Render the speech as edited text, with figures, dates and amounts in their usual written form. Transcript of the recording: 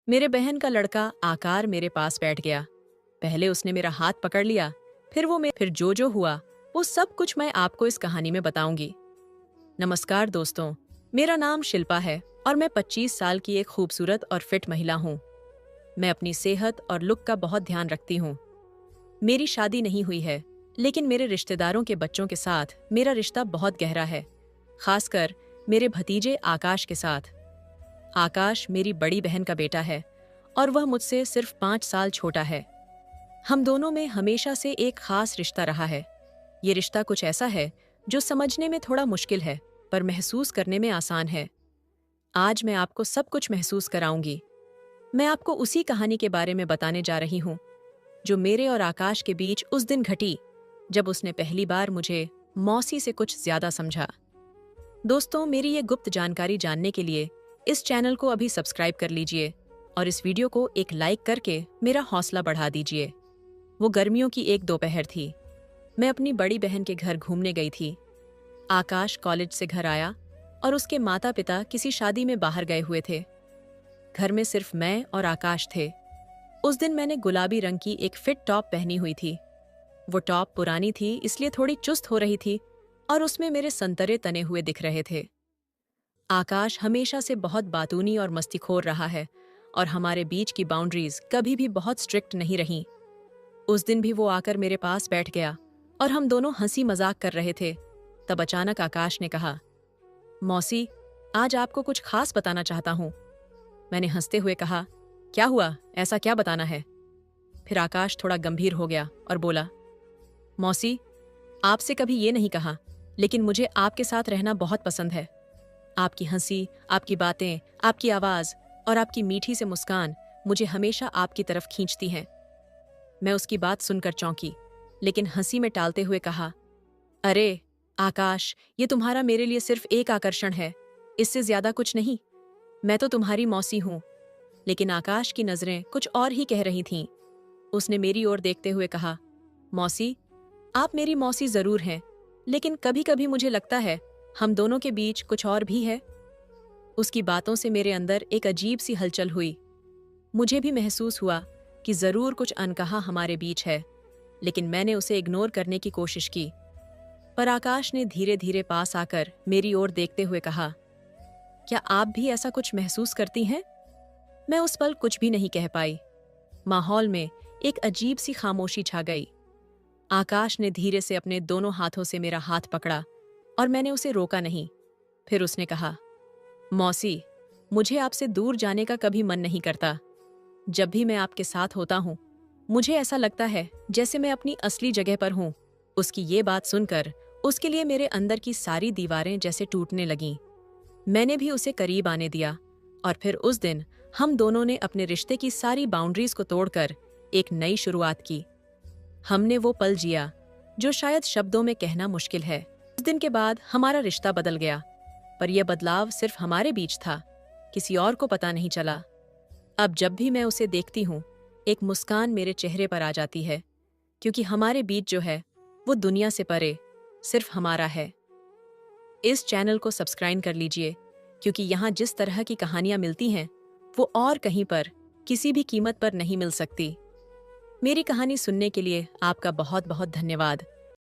मेरे बहन का लड़का आकार मेरे पास बैठ गया। पहले उसने मेरा हाथ पकड़ लिया, फिर जो हुआ वो सब कुछ मैं आपको इस कहानी में बताऊंगी। नमस्कार दोस्तों, मेरा नाम शिल्पा है और मैं 25 साल की एक खूबसूरत और फिट महिला हूँ। मैं अपनी सेहत और लुक का बहुत ध्यान रखती हूँ। मेरी शादी नहीं हुई है, लेकिन मेरे रिश्तेदारों के बच्चों के साथ मेरा रिश्ता बहुत गहरा है, खासकर मेरे भतीजे आकाश के साथ। आकाश मेरी बड़ी बहन का बेटा है और वह मुझसे सिर्फ 5 साल छोटा है। हम दोनों में हमेशा से एक खास रिश्ता रहा है। ये रिश्ता कुछ ऐसा है जो समझने में थोड़ा मुश्किल है, पर महसूस करने में आसान है। आज मैं आपको सब कुछ महसूस कराऊंगी। मैं आपको उसी कहानी के बारे में बताने जा रही हूँ जो मेरे और आकाश के बीच उस दिन घटी, जब उसने पहली बार मुझे मौसी से कुछ ज्यादा समझा। दोस्तों, मेरी ये गुप्त जानकारी जानने के लिए इस चैनल को अभी सब्सक्राइब कर लीजिए और इस वीडियो को एक लाइक करके मेरा हौसला बढ़ा दीजिए। वो गर्मियों की एक दोपहर थी। मैं अपनी बड़ी बहन के घर घूमने गई थी। आकाश कॉलेज से घर आया और उसके माता पिता किसी शादी में बाहर गए हुए थे। घर में सिर्फ मैं और आकाश थे। उस दिन मैंने गुलाबी रंग की एक फिट टॉप पहनी हुई थी। वो टॉप पुरानी थी, इसलिए थोड़ी चुस्त हो रही थी और उसमें मेरे संतरे तने हुए दिख रहे थे। आकाश हमेशा से बहुत बातूनी और मस्तीखोर रहा है और हमारे बीच की बाउंड्रीज कभी भी बहुत स्ट्रिक्ट नहीं रहीं। उस दिन भी वो आकर मेरे पास बैठ गया और हम दोनों हंसी मजाक कर रहे थे। तब अचानक आकाश ने कहा, मौसी, आज आपको कुछ खास बताना चाहता हूँ। मैंने हंसते हुए कहा, क्या हुआ, ऐसा क्या बताना है? फिर आकाश थोड़ा गंभीर हो गया और बोला, मौसी, आपसे कभी ये नहीं कहा, लेकिन मुझे आपके साथ रहना बहुत पसंद है। आपकी हंसी, आपकी बातें, आपकी आवाज और आपकी मीठी से मुस्कान मुझे हमेशा आपकी तरफ खींचती हैं। मैं उसकी बात सुनकर चौंकी, लेकिन हंसी में टालते हुए कहा, अरे आकाश, ये तुम्हारा मेरे लिए सिर्फ एक आकर्षण है, इससे ज्यादा कुछ नहीं। मैं तो तुम्हारी मौसी हूं। लेकिन आकाश की नजरें कुछ और ही कह रही थीं। उसने मेरी ओर देखते हुए कहा, मौसी, आप मेरी मौसी जरूर हैं, लेकिन कभी कभी मुझे लगता है हम दोनों के बीच कुछ और भी है। उसकी बातों से मेरे अंदर एक अजीब सी हलचल हुई। मुझे भी महसूस हुआ कि जरूर कुछ अनकहा हमारे बीच है, लेकिन मैंने उसे इग्नोर करने की कोशिश की। पर आकाश ने धीरे धीरे पास आकर मेरी ओर देखते हुए कहा, क्या आप भी ऐसा कुछ महसूस करती हैं? मैं उस पल कुछ भी नहीं कह पाई। माहौल में एक अजीब सी खामोशी छा गई। आकाश ने धीरे से अपने दोनों हाथों से मेरा हाथ पकड़ा और मैंने उसे रोका नहीं। फिर उसने कहा, मौसी, मुझे आपसे दूर जाने का कभी मन नहीं करता। जब भी मैं आपके साथ होता हूँ, मुझे ऐसा लगता है जैसे मैं अपनी असली जगह पर हूँ। उसकी ये बात सुनकर उसके लिए मेरे अंदर की सारी दीवारें जैसे टूटने लगीं। मैंने भी उसे करीब आने दिया और फिर उस दिन हम दोनों ने अपने रिश्ते की सारी बाउंड्रीज को तोड़कर एक नई शुरुआत की। हमने वो पल जिया जो शायद शब्दों में कहना मुश्किल है। उस दिन के बाद हमारा रिश्ता बदल गया, पर यह बदलाव सिर्फ हमारे बीच था, किसी और को पता नहीं चला। अब जब भी मैं उसे देखती हूँ, एक मुस्कान मेरे चेहरे पर आ जाती है, क्योंकि हमारे बीच जो है वो दुनिया से परे सिर्फ हमारा है। इस चैनल को सब्सक्राइब कर लीजिए, क्योंकि यहाँ जिस तरह की कहानियां मिलती हैं वो और कहीं पर किसी भी कीमत पर नहीं मिल सकती। मेरी कहानी सुनने के लिए आपका बहुत बहुत धन्यवाद।